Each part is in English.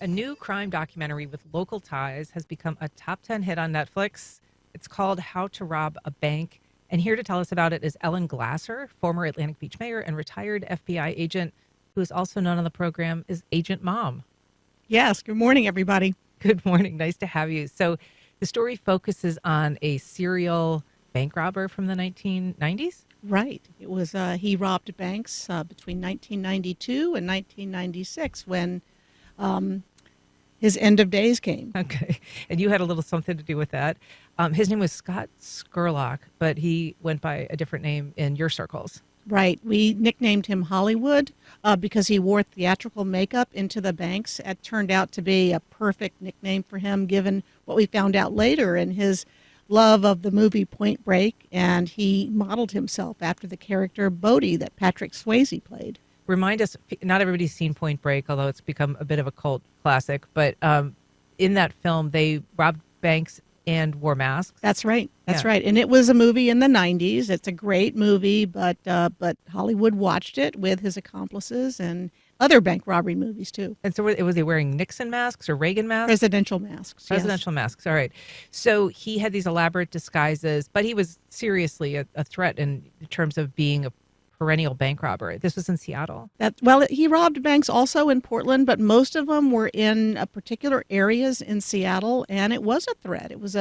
A new crime documentary with local ties has become a top 10 hit on Netflix. It's called How to Rob a Bank. And here to tell us about it is Ellen Glasser, former Atlantic Beach mayor and retired FBI agent, who is also known on the program as Agent Mom. Yes. Good morning, everybody. Good morning. Nice to have you. So, the story focuses on a serial bank robber from the 1990s. Right. It was he robbed banks between 1992 and 1996 when um, his end of days came. Okay. And you had a little something to do with that. His name was Scott Skurlock, but he went by a different name in your circles. Right. We nicknamed him Hollywood because he wore theatrical makeup into the banks. It turned out to be a perfect nickname for him, given what we found out later in his love of the movie Point Break, and he modeled himself after the character Bodie that Patrick Swayze played. Remind us, not everybody's seen Point Break, although it's become a bit of a cult classic, but in that film, they robbed banks and wore masks. That's right. That's Yeah. right. And it was a movie in the 90s. It's a great movie, but Hollywood watched it with his accomplices and other bank robbery movies too. And so was he wearing Nixon masks or Reagan masks? Presidential masks. Yes. Presidential masks. All right. So he had these elaborate disguises, but he was seriously a threat in terms of being a perennial bank robber. This was in Seattle. He robbed banks also in Portland, but most of them were in particular areas in Seattle, and it was a threat. It was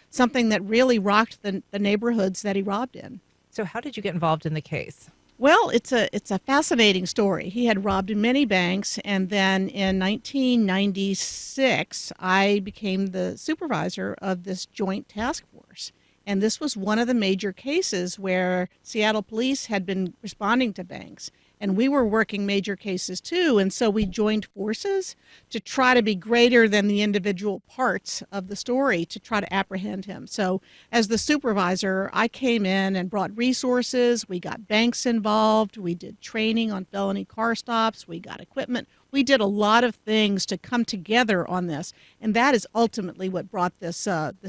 something that really rocked the neighborhoods that he robbed in. So how did you get involved in the case? Well, it's a fascinating story. He had robbed many banks, and then in 1996, I became the supervisor of this joint task force. And this was one of the major cases where Seattle police had been responding to banks. And we were working major cases too. And so we joined forces to try to be greater than the individual parts of the story to try to apprehend him. So as the supervisor, I came in and brought resources. We got banks involved. We did training on felony car stops. We got equipment. We did a lot of things to come together on this. And that is ultimately what brought this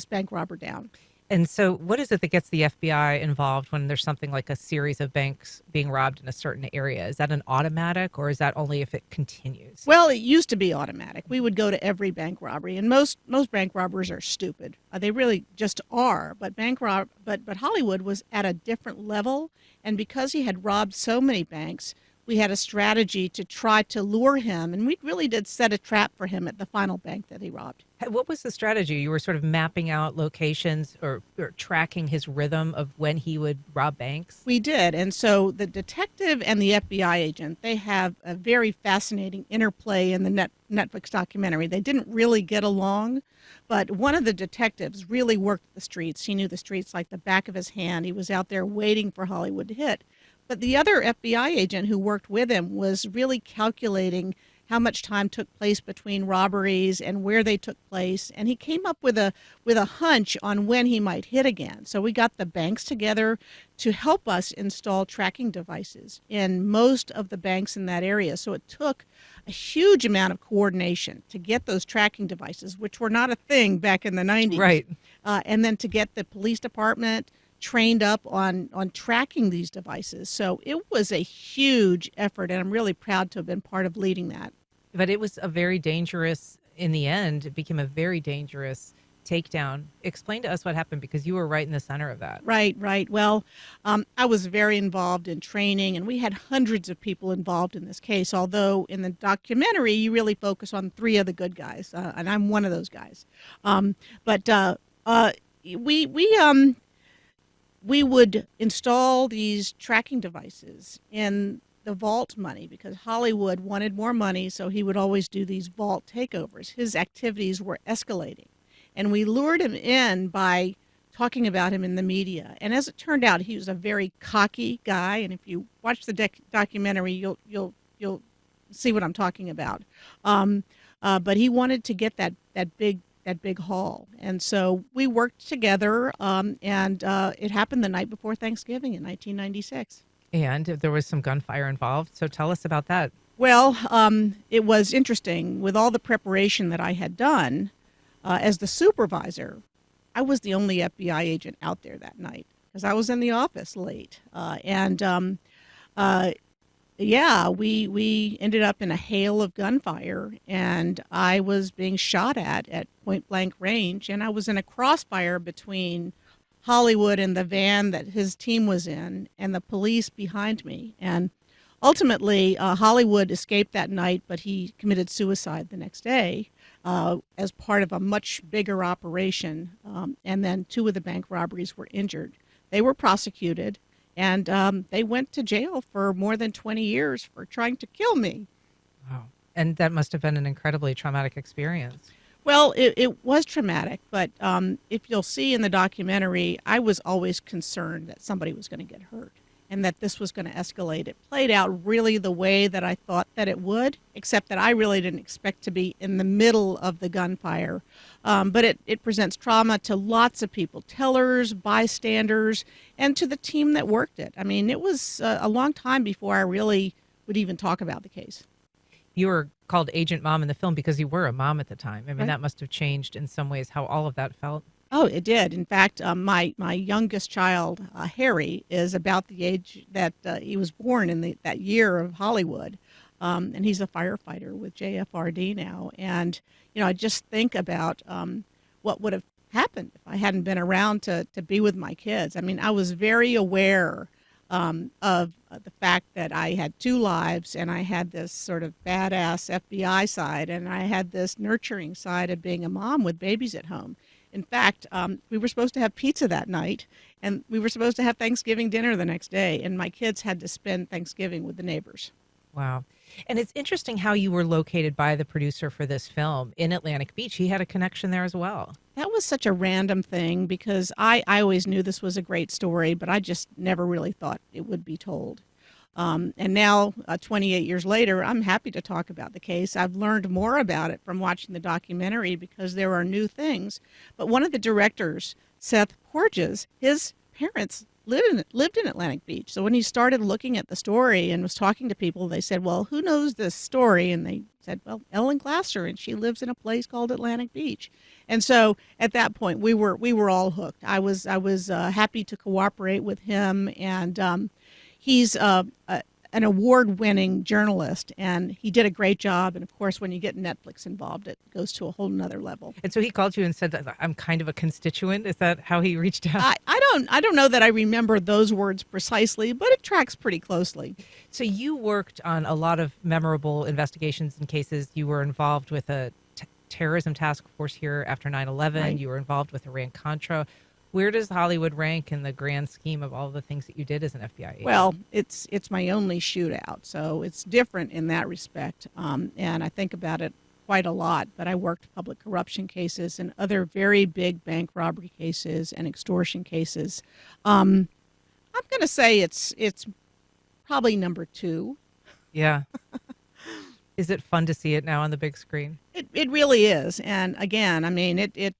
bank robber down. And so what is it that gets the FBI involved when there's something like a series of banks being robbed in a certain area? Is that an automatic, or is that only if it continues? Well, it used to be automatic. We would go to every bank robbery, and most bank robbers are stupid. They really just are. But but Hollywood was at a different level, and because he had robbed so many banks, we had a strategy to try to lure him, and we really did set a trap for him at the final bank that he robbed. What was the strategy? You were sort of mapping out locations or tracking his rhythm of when he would rob banks? We did. And so the detective and the FBI agent, they have a very fascinating interplay in the Netflix documentary. They didn't really get along, but one of the detectives really worked the streets. He knew the streets like the back of his hand. He was out there waiting for Hollywood to hit. But the other FBI agent who worked with him was really calculating how much time took place between robberies and where they took place, and he came up with a hunch on when he might hit again. So we got the banks together to help us install tracking devices in most of the banks in that area. So it took a huge amount of coordination to get those tracking devices, which were not a thing back in the 90s. Right. And then to get the police department trained up on tracking these devices. So it was a huge effort, and I'm really proud to have been part of leading that. But it was a very dangerous, in the end, it became a very dangerous takedown. Explain to us what happened, because you were right in the center of that. Right. Well, I was very involved in training, and we had hundreds of people involved in this case, although in the documentary, you really focus on three of the good guys, and I'm one of those guys. We would install these tracking devices in the vault money because Hollywood wanted more money, so he would always do these vault takeovers. His activities were escalating, and we lured him in by talking about him in the media. And as it turned out, he was a very cocky guy, and if you watch the documentary, you'll see what I'm talking about. But he wanted to get that big haul. And so we worked together, and it happened the night before Thanksgiving in 1996. And there was some gunfire involved. So tell us about that. Well, it was interesting. With all the preparation that I had done as the supervisor, I was the only FBI agent out there that night because I was in the office late. Yeah, we ended up in a hail of gunfire, and I was being shot at point blank range, and I was in a crossfire between Hollywood and the van that his team was in, and the police behind me. And ultimately, Hollywood escaped that night, but he committed suicide the next day as part of a much bigger operation. And then two of the bank robberies were injured. They were prosecuted, and they went to jail for more than 20 years for trying to kill me. Wow. And that must have been an incredibly traumatic experience. Well, it was traumatic, but if you'll see in the documentary, I was always concerned that somebody was going to get hurt and that this was going to escalate. It played out really the way that I thought that it would, except that I really didn't expect to be in the middle of the gunfire. But it presents trauma to lots of people, tellers, bystanders, and to the team that worked it. I mean, it was a long time before I really would even talk about the case. You were called Agent Mom in the film because you were a mom at the time. I mean, Right. that must have changed in some ways how all of that felt. Oh, it did. In fact, my youngest child, Harry, is about the age that he was born in that year of Hollywood, and he's a firefighter with JFRD now. And I just think about what would have happened if I hadn't been around to be with my kids. I mean, I was very aware of the fact that I had two lives, and I had this sort of badass FBI side, and I had this nurturing side of being a mom with babies at home. In fact, we were supposed to have pizza that night, and we were supposed to have Thanksgiving dinner the next day, and my kids had to spend Thanksgiving with the neighbors. Wow. And it's interesting how you were located by the producer for this film in Atlantic Beach. He had a connection there as well. That was such a random thing because I always knew this was a great story, but I just never really thought it would be told. And now, 28 years later, I'm happy to talk about the case. I've learned more about it from watching the documentary because there are new things. But one of the directors, Seth Porges, his parents lived in Atlantic Beach. So when he started looking at the story and was talking to people, they said, "Well, who knows this story?" And they said, "Well, Ellen Glasser, and she lives in a place called Atlantic Beach." And so at that point, we were all hooked. I was happy to cooperate with him, and he's an award-winning journalist, and he did a great job. And of course, when you get Netflix involved, it goes to a whole nother level. And so he called you and said that I'm kind of a constituent. Is that how he reached out? I don't know that I remember those words precisely, but it tracks pretty closely. So you worked on a lot of memorable investigations and cases. You were involved with a terrorism task force here after 9/11. Right. You were involved with Iran-Contra. Where does Hollywood rank in the grand scheme of all the things that you did as an FBI agent? Well, it's my only shootout, so it's different in that respect. And I think about it quite a lot. But I worked public corruption cases and other very big bank robbery cases and extortion cases. I'm going to say it's probably number two. Yeah. Is it fun to see it now on the big screen? It really is. And again, I mean, it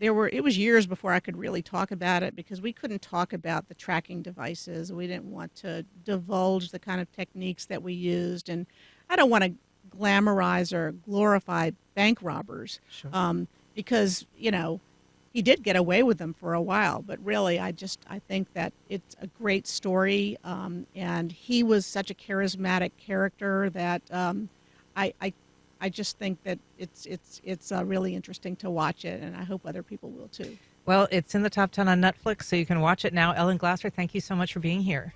was years before I could really talk about it because we couldn't talk about the tracking devices. We didn't want to divulge the kind of techniques that we used, and I don't want to glamorize or glorify bank robbers Sure. because he did get away with them for a while. But really, I think that it's a great story, and he was such a charismatic character that I just think that it's really interesting to watch it, and I hope other people will too. Well, it's in the top 10 on Netflix, so you can watch it now. Ellen Glasser, thank you so much for being here.